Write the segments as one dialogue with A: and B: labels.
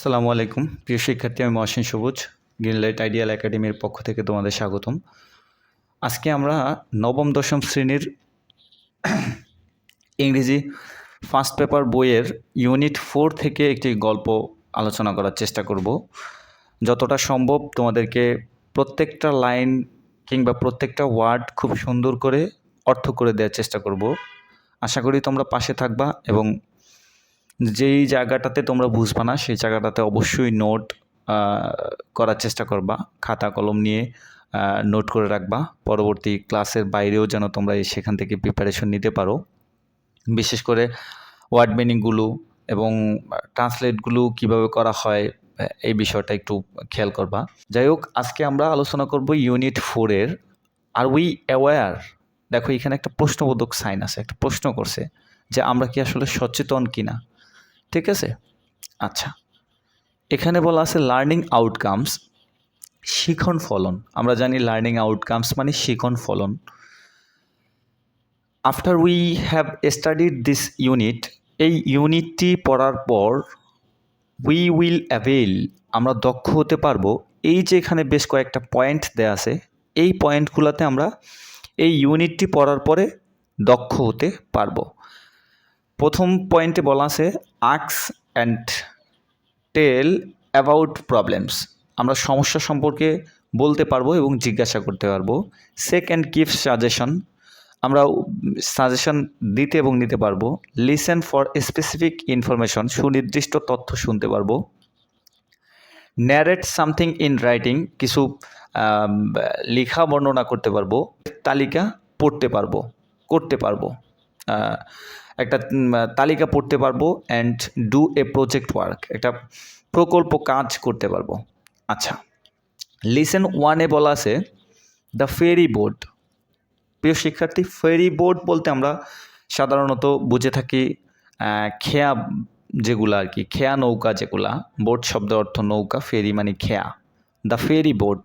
A: আসসালামু আলাইকুম প্রিয় শিক্ষার্থী, আমি মহসিন সবুজ গ্রিনলাইট আইডিয়াল একাডেমির পক্ষ থেকে তোমাদের স্বাগতম। আজকে আমরা নবম দশম শ্রেণীর ইংরেজি ফার্স্ট পেপার বইয়ের ইউনিট 4 থেকে একটি গল্প আলোচনা করার চেষ্টা করব। যতটা সম্ভব তোমাদেরকে প্রত্যেকটা লাইন কিংবা প্রত্যেকটা ওয়ার্ড খুব সুন্দর করে অর্থ করে দেওয়ার চেষ্টা করব। আশা করি তোমরা পাশে থাকবা এবং যেই জায়গাটাতে তোমরা বুঝবা না সেই জায়গাটাতে অবশ্যই নোট করার চেষ্টা করবা, খাতা কলম নিয়ে নোট করে রাখবা। পরবর্তী ক্লাসের বাইরেও যেন তোমরা সেখান থেকে প্রিপারেশন নিতে পারো। বিশেষ করে ওয়ার্ড মিনিংগুলো এবং ট্রান্সলেটগুলো কিভাবে করা হয় এই বিষয়টা একটু খেয়াল করবা। যাই হোক, আজকে আমরা আলোচনা করব ইউনিট 4-এর আর উই অ্যাওয়্যার। দেখো, এখানে একটা প্রশ্নবোধক সাইন আছে, একটা প্রশ্ন করছে যে আমরা কি আসলে সচেতন কিনা। ঠিক আছে, আচ্ছা, এখানে বলা আছে লার্নিং আউটকামস, শিখন ফলন। আমরা জানি লার্নিং আউটকামস মানে শিখন ফলন। After we have studied this unit, এই ইউনিটটি পড়ার পর উই উইল অ্যাভেল, আমরা দক্ষ হতে পারবো। এই যে এখানে বেশ কয়েকটা পয়েন্ট দেয়া আছে, এই পয়েন্টগুলোতে আমরা এই ইউনিটটি পড়ার পরে দক্ষ হতে পারবো। প্রথম পয়েন্টে বলা আছে ask and tell about problems, আমরা সমস্যা সম্পর্কে বলতে পারবো এবং জিজ্ঞাসা করতে পারবো। সেকেন্ড, গিভ সাজেশন, আমরা সাজেশন দিতে এবং নিতে পারবো। লিসেন ফর স্পেসিফিক ইনফরমেশন, সুনির্দিষ্ট তথ্য শুনতে পারবো। ন্যারেট সামথিং ইন রাইটিং, কিছু লেখা বর্ণনা করতে পারবো। তালিকা পড়তে পারবো, করতে পারবো, একটা তালিকা পড়তে পারবো। And do a project work, একটা প্রকল্প কাজ করতে পারবো। আচ্ছা, লিসেন 1-এ বলা আছে দ্য ফেরি বোট। প্রিয় শিক্ষার্থী, ফেরি বোট বলতে আমরা সাধারণত বুঝে থাকি খেয়া, যেগুলো আর কি খেয়া নৌকা, যেগুলা বোট শব্দ অর্থ নৌকা, ফেরি মানে খেয়া। দ্য ফেরি বোট,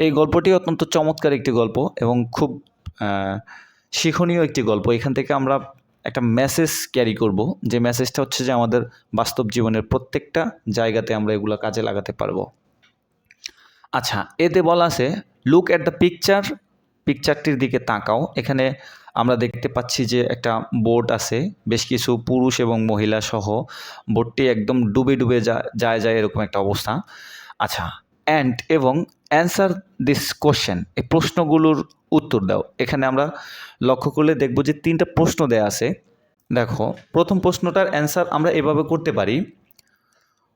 A: এই গল্পটি অত্যন্ত চমৎকার একটি গল্প এবং খুব শিক্ষণীয় একটি গল্প। এখান থেকে আমরা একটা মেসেজ ক্যারি করব, যে মেসেজটা হচ্ছে যে আমাদের বাস্তব জীবনের প্রত্যেকটা জায়গাতে আমরা এগুলো কাজে লাগাতে পারবো। আচ্ছা, এতে বলা আছে লুক অ্যাট দ্য পিকচার, পিকচারটির দিকে তাকাও। এখানে আমরা দেখতে পাচ্ছি যে একটা বোট আছে, বেশ কিছু পুরুষ এবং মহিলা সহ বোটটি একদম ডুবে ডুবে যায় এরকম একটা অবস্থা। আচ্ছা, অ্যান্ড এবং অ্যান্সার দিস কোশ্চেন, এই প্রশ্নগুলোর উত্তর দাও। এখানে আমরা লক্ষ্য করলে দেখব যে 3টা প্রশ্ন দেয়া আছে। দেখো, প্রথম প্রশ্নটার অ্যান্সার আমরা এভাবে করতে পারি,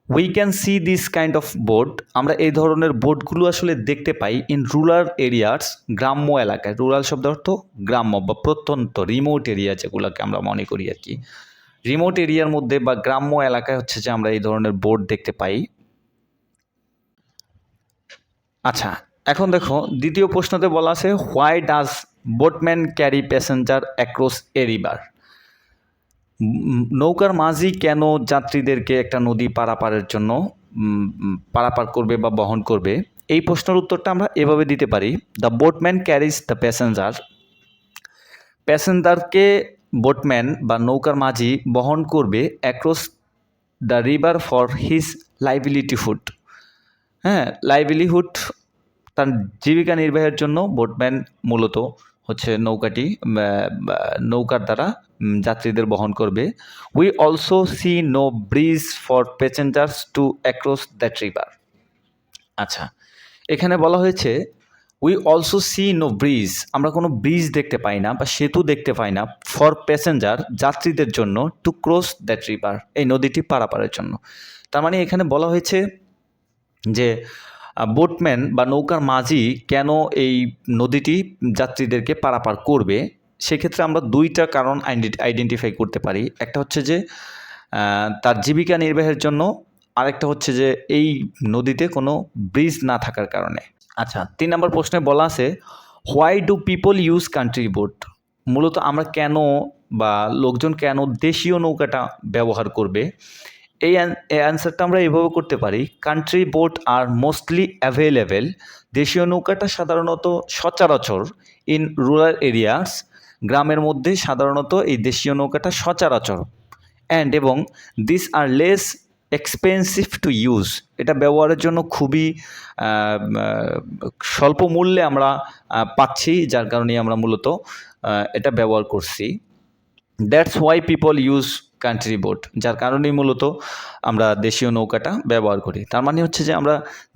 A: we can see this kind of boat, আমরা এই ধরনের বোটগুলো আসলে দেখতে পাই ইন রুরাল এরিয়াস, গ্রাম্য এলাকায়। রুরাল শব্দ অর্থ গ্রাম্য বা প্রত্যন্ত, রিমোট এরিয়া যেগুলোকে আমরা মনে করি আর কি। রিমোট এরিয়ার মধ্যে বা গ্রাম্য এলাকায় হচ্ছে যে আমরা এই ধরনের বোট দেখতে পাই। আচ্ছা, এখন দেখো দ্বিতীয় প্রশ্নতে বলা আছে why does boatman carry passenger across A river, নৌকার মাঝি কেন যাত্রীদেরকে একটা নদী পারাপারের জন্য পারাপার করবে বা বহন করবে। এই প্রশ্নের উত্তরটা আমরা এভাবে দিতে পারি, the boatman carries the passenger, প্যাসেঞ্জারকে বোটম্যান বা নৌকার মাঝি বহন করবে across the river for his livelihood. হ্যাঁ, লাইভলিহুড, তার জীবিকা নির্বাহের জন্য বোটম্যান মূলত হচ্ছে নৌকার দ্বারা যাত্রীদের বহন করবে। We also see no bridge for passengers to across that river. আচ্ছা, এখানে বলা হয়েছে we also see no bridge, আমরা কোনো ব্রিজ দেখতে পাই না বা সেতু দেখতে পাই না, ফর প্যাসেঞ্জার, যাত্রীদের জন্য, টু ক্রস দ্যাট রিভার, এই নদীটি পারাপারের জন্য। তার মানে এখানে বলা হয়েছে যে বোটম্যান বা নৌকার মাঝি কেন এই নদীটি যাত্রীদেরকে পারাপার করবে। সেক্ষেত্রে আমরা 2টা কারণ আইডেন্টিফাই করতে পারি। একটা হচ্ছে যে তার জীবিকা নির্বাহের জন্য, আরেকটা হচ্ছে যে এই নদীতে কোনো ব্রিজ না থাকার কারণে। আচ্ছা, 3 নম্বর প্রশ্নে বলা আছে why do people use country boat, মূলত আমরা কেন বা লোকজন কেন দেশীয় নৌকাটা ব্যবহার করবে। এই অ্যান্সারটা আমরা এভাবে করতে পারি, কান্ট্রি বোট আর মোস্টলি অ্যাভেলেবেল, দেশীয় নৌকাটা সাধারণত সচরাচর ইন রুরাল এরিয়াস, গ্রামের মধ্যে সাধারণত এই দেশীয় নৌকাটা সচরাচর। অ্যান্ড এবং this are less expensive to use, এটা ব্যবহারের জন্য খুবই স্বল্প মূল্যে আমরা পাচ্ছি, যার কারণে আমরা মূলত এটা ব্যবহার করছি। That's why people use country boat, যার কারণেই মূলত আমরা দেশীয় নৌকাটা ব্যবহার করি। তার মানে হচ্ছে যে আমরা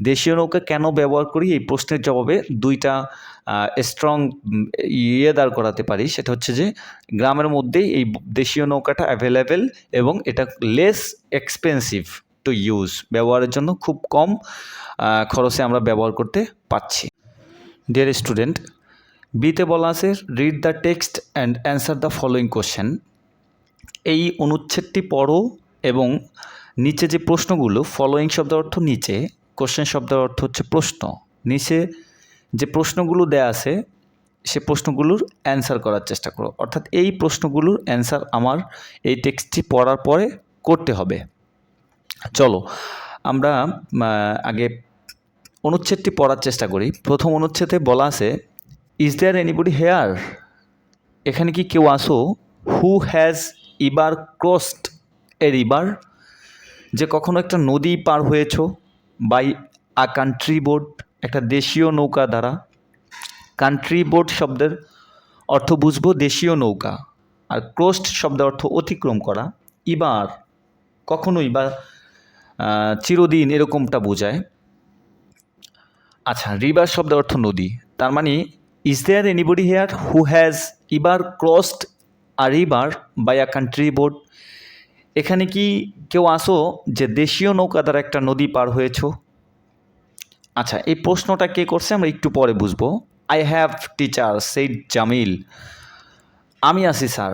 A: দেশীয় নৌকা কেন ব্যবহার করি, এই প্রশ্নের জবাবে দুইটা স্ট্রং দাঁড় করাতে পারি। সেটা হচ্ছে যে গ্রামের মধ্যেই এই দেশীয় নৌকাটা অ্যাভেলেবেল এবং এটা লেস এক্সপেন্সিভ টু ইউজ, ব্যবহারের জন্য খুব কম খরচে আমরা ব্যবহার করতে পারছি। ডিয়ার স্টুডেন্ট, বিতে বলা আছে read the text and answer the following question. এই অনুচ্ছেদটি পড়ো এবং নিচে যে প্রশ্নগুলো, ফলোয়িং শব্দের অর্থ নিচে, কোশ্চেন শব্দের অর্থ হচ্ছে প্রশ্ন, নিচে যে প্রশ্নগুলো দেয়া আছে সে প্রশ্নগুলোর অ্যান্সার করার চেষ্টা করো। অর্থাৎ এই প্রশ্নগুলোর অ্যান্সার আমার এই টেক্সটটি পড়ার পরে করতে হবে। চলো আমরা আগে অনুচ্ছেদটি পড়ার চেষ্টা করি। প্রথম অনুচ্ছেদে বলা আছে ইজ দেয়ার এনিবডি হেয়ার, এখানে কি কেউ আসো, who has ever crossed a river, যে কখনো একটা নদী পার হয়েছ, বাই আ কান্ট্রি বোট, একটা দেশীয় নৌকা দ্বারা। কান্ট্রি বোট শব্দের অর্থ বুঝবো দেশীয় নৌকা, আর ক্রসড শব্দের অর্থ অতিক্রম করা, ইবার কখনোই বা চিরদিন এরকমটা বোঝায়। আচ্ছা, রিভার শব্দের অর্থ নদী, তার মানে is there anybody here who has ever crossed a river by a country boat, এখানে কি কেউ আসো যে দেশীয় নৌকা দ্বারা একটা নদী পার হয়েছ। আচ্ছা, এই প্রশ্নটা কে করছে আমরা একটু পরে বুঝবো। I have teacher said Jamil, আমি আছি স্যার,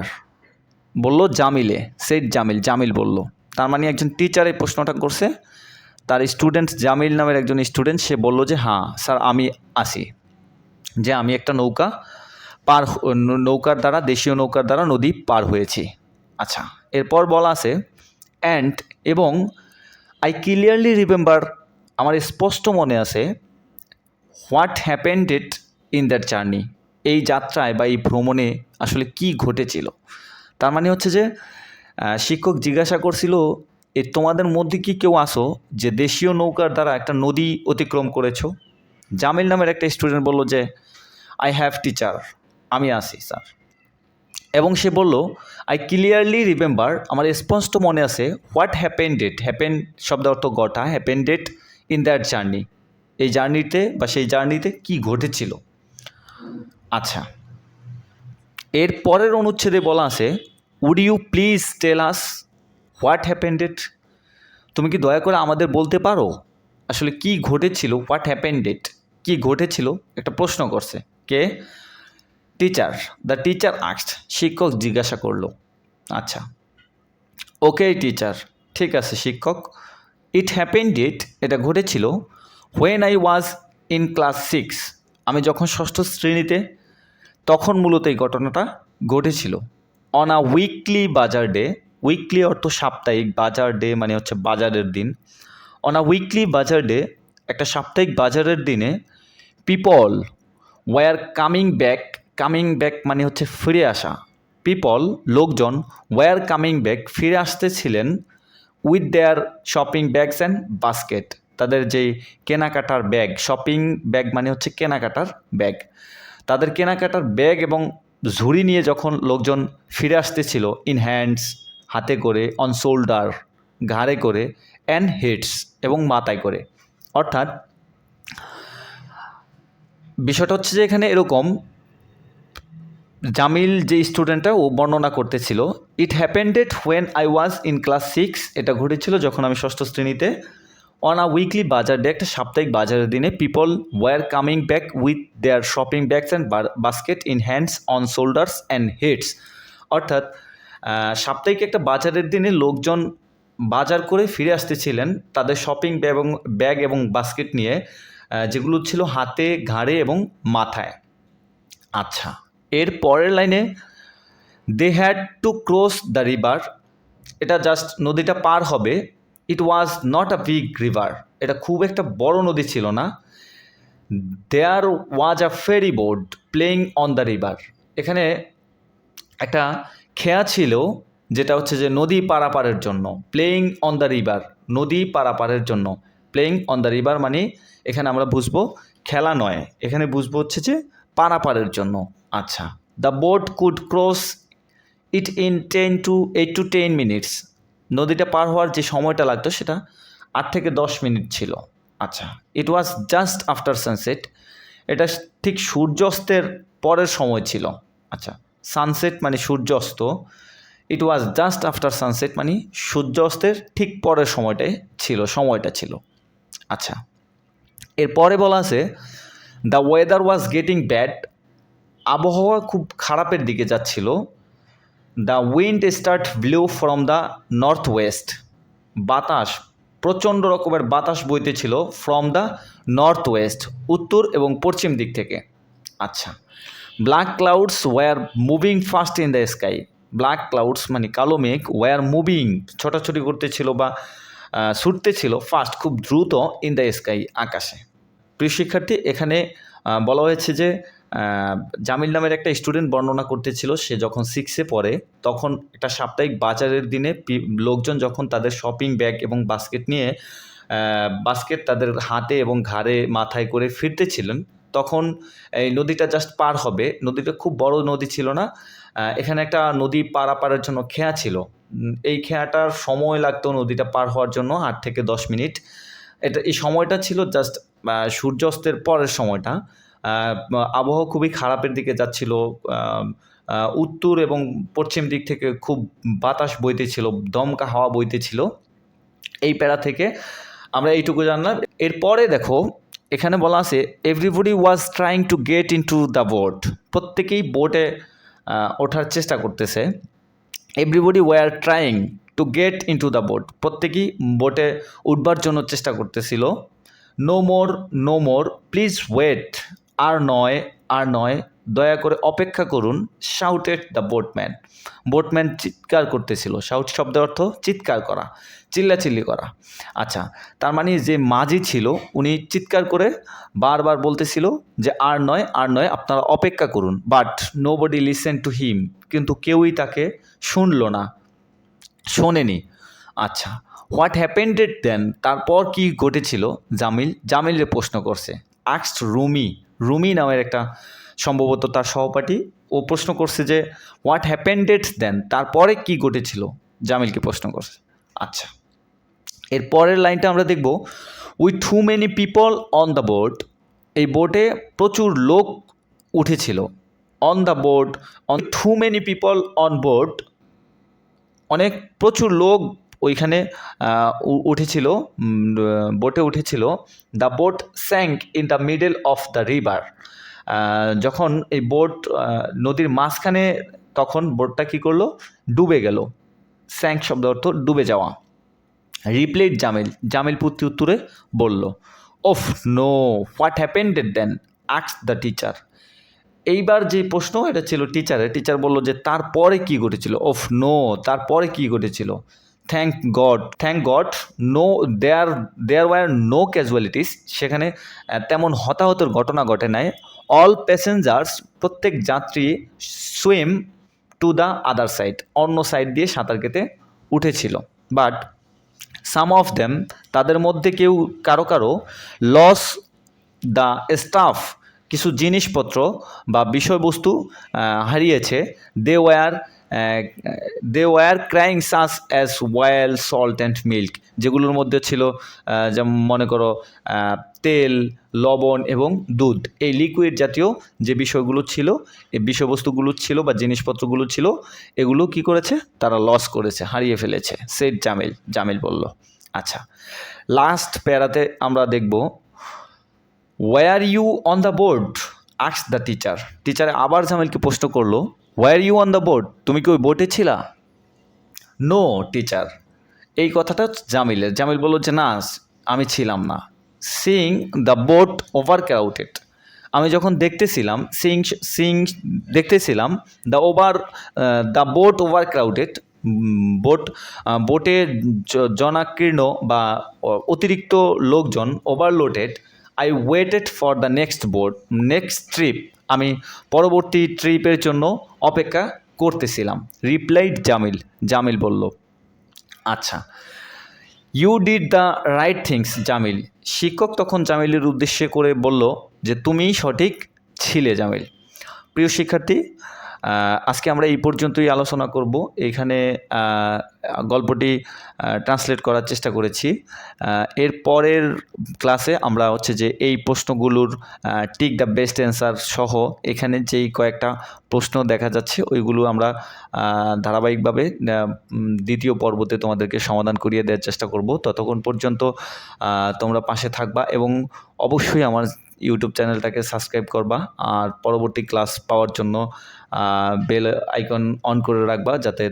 A: বললো জামিলে, সেইড জামিল, জামিল বলল। তার মানে একজন টিচার এই প্রশ্নটা করছে, তার স্টুডেন্ট জামিল নামের একজন স্টুডেন্ট, সে বলল যে হ্যাঁ স্যার আমি আসি, যে আমি একটা নৌকার দ্বারা, দেশীয় নৌকার দ্বারা নদী পার হয়েছি। আচ্ছা, এরপর বলা আছে অ্যান্ড এবং আই ক্লিয়ারলি রিমেম্বার, আমার স্পষ্ট মনে আছে, what happened it in that journey, এই যাত্রায় বা এই ভ্রমণে আসলে কি ঘটেছিল। তার মানে হচ্ছে যে শিক্ষক জিজ্ঞাসা করছিল তোমাদের মধ্যে কি কেউ আসো যে দেশীয় নৌকার দ্বারা একটা নদী অতিক্রম করেছো। জামিল নামের একটা স্টুডেন্ট বলল যে আই হ্যাভ টিচার, আমি আসি স্যার, এবং সে বলল আই ক্লিয়ারলি রিমেম্বার, আমার স্পষ্ট মনে আছে, হোয়াট হ্যাপেন্ড ইট, হ্যাপেন শব্দ অর্থ ঘটা, happened it in that journey, এই জার্নিতে বা সেই জার্নিতে কি ঘটেছিল। আচ্ছা, এর পরের অনুচ্ছেদে বলা আছে would you please tell us what happened it, তুমি কি দয়া করে আমাদের বলতে পারো আসলে কি ঘটেছিল, হোয়াট হ্যাপেন্ড ইট, কি ঘটেছিল, একটা প্রশ্ন করছে কে, টিচার, দ্য টিচার আস্কড, শিক্ষক জিজ্ঞাসা করলো। আচ্ছা, ওকে টিচার, ঠিক আছে শিক্ষক, ইট হ্যাপেন্ড ইট, এটা ঘটেছিল, when I was in class 6, আমি যখন ষষ্ঠ শ্রেণীতে, তখন মূলত এই ঘটনাটা ঘটেছিল। On a weekly bazaar day, weekly অর্থ সাপ্তাহিক, বাজার ডে মানে হচ্ছে বাজারের দিন। On a weekly bazaar day, একটা সাপ্তাহিক বাজারের দিনে, people were coming back, coming back মানে হচ্ছে ফিরে আসা, পিপল লোকজন, ওয়ার কামিং ব্যাক ফিরে আসতেছিলেন, with their shopping bags and basket, তাদের যেই কেনাকাটার ব্যাগ, শপিং ব্যাগ মানে হচ্ছে কেনাকাটার ব্যাগ, তাদের কেনাকাটার ব্যাগ এবং ঝুড়ি নিয়ে যখন লোকজন ফিরে আসতেছিল, ইন হ্যান্ডস হাতে করে, অন শোল্ডার ঘাড়ে করে, অ্যান্ড হেডস এবং মাথায় করে। অর্থাৎ বিষয়টা হচ্ছে যে এখানে এরকম, জামিল যে স্টুডেন্টটা ও বর্ণনা করতেছিল, it happened when I was in class 6, এটা ঘটেছিল যখন আমি ষষ্ঠ শ্রেণীতে, on a weekly bazaar day, একটা সাপ্তাহিক বাজারের দিনে, people were coming back with their shopping bags and basket in hands, on shoulders and heads. অর্থাৎ সাপ্তাহিক একটা বাজারের দিনে লোকজন বাজার করে ফিরে আসতেছিলেন তাদের শপিং ব্যাগ এবং বাস্কেট নিয়ে, যেগুলো ছিল হাতে, ঘাড়ে এবং মাথায়। আচ্ছা, এর পরের লাইনে they had to cross the river, এটা জাস্ট নদীটা পার হবে, it was not a big river, এটা খুব একটা বড় নদী ছিল না, there was a ferry boat playing on the river, এখানে একটা খেয়া ছিল যেটা হচ্ছে যে নদী পারাপারের জন্য, প্লেইং অন দ্য রিভার, নদী পারাপারের জন্য। প্লেইং অন দ্য রিভার মানে এখানে আমরা বুঝবো খেলা নয়, এখানে বুঝবো হচ্ছে যে পারাপারের জন্য। আচ্ছা, the boat could cross it in 8 to 10 minutes, নদীটা পার হওয়ার যে সময়টা লাগতো সেটা 8 থেকে 10 মিনিট ছিল। আচ্ছা, ইট ওয়াজ জাস্ট আফটার সানসেট, এটা ঠিক সূর্যাস্তের পরের সময় ছিল। আচ্ছা, সানসেট মানে সূর্যাস্ত, ইট ওয়াজ জাস্ট আফটার সানসেট মানে সূর্যাস্তের ঠিক পরের সময়টা ছিল। আচ্ছা, এরপরে বলা আছে the weather was getting bad, আবহাওয়া খুব খারাপের দিকে যাচ্ছিল। The wind start blew from the north west, বাতাস, প্রচণ্ড রকমের বাতাস বইতেছিল ফ্রম দ্য নর্থ ওয়েস্ট, উত্তর এবং পশ্চিম দিক থেকে। আচ্ছা, black clouds were moving fast in the sky, black clouds মানে কালো মেঘ, ওয়ার মুভিং ছোটাছুটি করতেছিল বা ছুটতেছিল, ফাস্ট খুব দ্রুত, ইন দ্য স্কাই আকাশে। প্রিয় শিক্ষার্থী, এখানে বলা হয়েছে যে জামিল নামের একটা স্টুডেন্ট বর্ণনা করতেছিল, সে যখন 6-এ পড়ে তখন একটা সাপ্তাহিক বাজারের দিনে লোকজন যখন তাদের শপিং ব্যাগ এবং বাস্কেট তাদের হাতে এবং ঘাড়ে মাথায় করে ফিরতেছিলেন, তখন এই নদীটা জাস্ট পার হবে, নদীটা খুব বড় নদী ছিল না, এখানে একটা নদী পারাপারের জন্য খেয়া ছিল, এই খেয়াটার সময় লাগতো নদীটা পার হওয়ার জন্য 8 থেকে 10 মিনিট। এই সময়টা ছিল জাস্ট সূর্যাস্তের পরের সময়টা। আবহাওয়া খুবই খারাপের দিকে যাচ্ছিল, উত্তর এবং পশ্চিম দিক থেকে খুব বাতাস বইতেছিল, দমকা হাওয়া বইতেছিল। এই প্যারা থেকে আমরা এইটুকু জানলাম। এরপরে দেখো এখানে বলা আছে everybody was trying to get into the boat, প্রত্যেকেই বোটে ওঠার চেষ্টা করতেছে। Everybody were trying to get into the boat, প্রত্যেকেই বোটে উঠবার জন্য চেষ্টা করতেছিল। নো মোর প্লিজ ওয়েট, আর নয় দয়া করে অপেক্ষা করুন। শাউটেড দ্য বোটম্যান চিৎকার করতেছিল, শাউট শব্দের অর্থ চিৎকার করা, চিল্লাচিল্লি করা। আচ্ছা, তার মানে যে মাঝি ছিল উনি চিৎকার করে বারবার বলতেছিল যে আর নয় আপনারা অপেক্ষা করুন। But nobody listen to him, কিন্তু কেউই তাকে শুনলো না, শোনেনি। আচ্ছা, হোয়াট হ্যাপেন্ডেড দেন, তারপর কি ঘটেছিল? জামিলের প্রশ্ন করছে। আক্সড রুমি নামের একটা সম্ভবত তার সহপাঠী, ও প্রশ্ন করছে যে হোয়াট হ্যাপেন্ডেড দেন, তারপরে কি ঘটেছিল, জামিলকে প্রশ্ন করছে। আচ্ছা, এর পরের লাইনটা আমরা দেখব, with too many people on the boat, এই বোটে প্রচুর লোক উঠেছিল। On the boat, on too many people on boat, প্রচুর লোক ওইখানে উঠেছিল, বোটে উঠেছিল। The boat sank in the middle of the river, যখন এই বোট নদীর মাঝখানে, তখন বোটটা কী করলো? ডুবে গেল। স্যাঙ্ক শব্দ অর্থ ডুবে যাওয়া। রিপ্লেড জামিল পুত্তি উত্তরে বলল। Oh no, what happened then, asked the teacher. এইবার যে প্রশ্ন এটা ছিল টিচার বলল যে তারপরে কি ঘটেছিল। ওফ নো, তারপরে কি ঘটেছিল? Thank god no, there were no casualties, সেখানে তেমন হতাহতের ঘটনা ঘটে নাই। অল প্যাসেঞ্জার্স, প্রত্যেক যাত্রী, swim to the other side, অন্য সাইড দিয়ে সাঁতার কেটে উঠেছিল। বাট সাম অফ দেম, তাদের মধ্যে কারো লস দ্য স্টাফ, কিছু জিনিসপত্র বা বিষয়বস্তু হারিয়েছে। They were crying sauce as well, salt and milk, যেগুলোর মধ্যে ছিল যেমন মনে করো তেল, লবণ এবং দুধ, এই লিকুইড জাতীয় যে বিষয়গুলো ছিল, এই বিষয়বস্তুগুলো ছিল বা জিনিসপত্রগুলো ছিল, এগুলো কি করেছে? তারা লস করেছে, হারিয়ে ফেলেছে, সেড জামিল বলল। আচ্ছা, লাস্ট প্যারাতে আমরা দেখব, were you on the board, asked the teacher আবার জামিলকে প্রশ্ন করলো, were you on the board, তুমি কি ওই বোটে ছিলা? নো টিচার, এই কথাটা জামিল বলল যে না, আমি ছিলাম না। Seeing the boat over crowded, আমি যখন দেখতেছিলাম, দ্য বোট ওভার ক্রাউডেড, বোটে জনাকীর্ণ বা অতিরিক্ত লোকজন, overloaded. I waited for the next trip, আমি পরবর্তী ট্রিপের জন্য অপেক্ষা করতেছিলাম। রিপ্লাইড জামিল, জামিল বলল আচ্ছা। You did the right things Jamil, শিক্ষক তখন জামিলের উদ্দেশ্যে করে বলল যে তুমিই সঠিক ছিলে জামিল। প্রিয় শিক্ষার্থী, আজকে আমরা এই পর্যন্তই আলোচনা করব। এখানে গল্পটি ট্রান্সলেট করার চেষ্টা করেছি। এর পরের ক্লাসে আমরা হচ্ছে যে এই প্রশ্নগুলোর টিক দ্য বেস্ট অ্যান্সার সহ এখানে যেই কয়েকটা প্রশ্ন দেখা যাচ্ছে ওইগুলো আমরা ধারাবাহিকভাবে দ্বিতীয় পর্বতে তোমাদেরকে সমাধান করিয়ে দেওয়ার চেষ্টা করব। ততক্ষণ পর্যন্ত তোমরা পাশে থাকবা এবং অবশ্যই আমার ইউটিউব চ্যানেলটাকে সাবস্ক্রাইব করবা, আর পরবর্তী ক্লাস পাওয়ার জন্য বেল আইকন অন করে রাখবা যাতে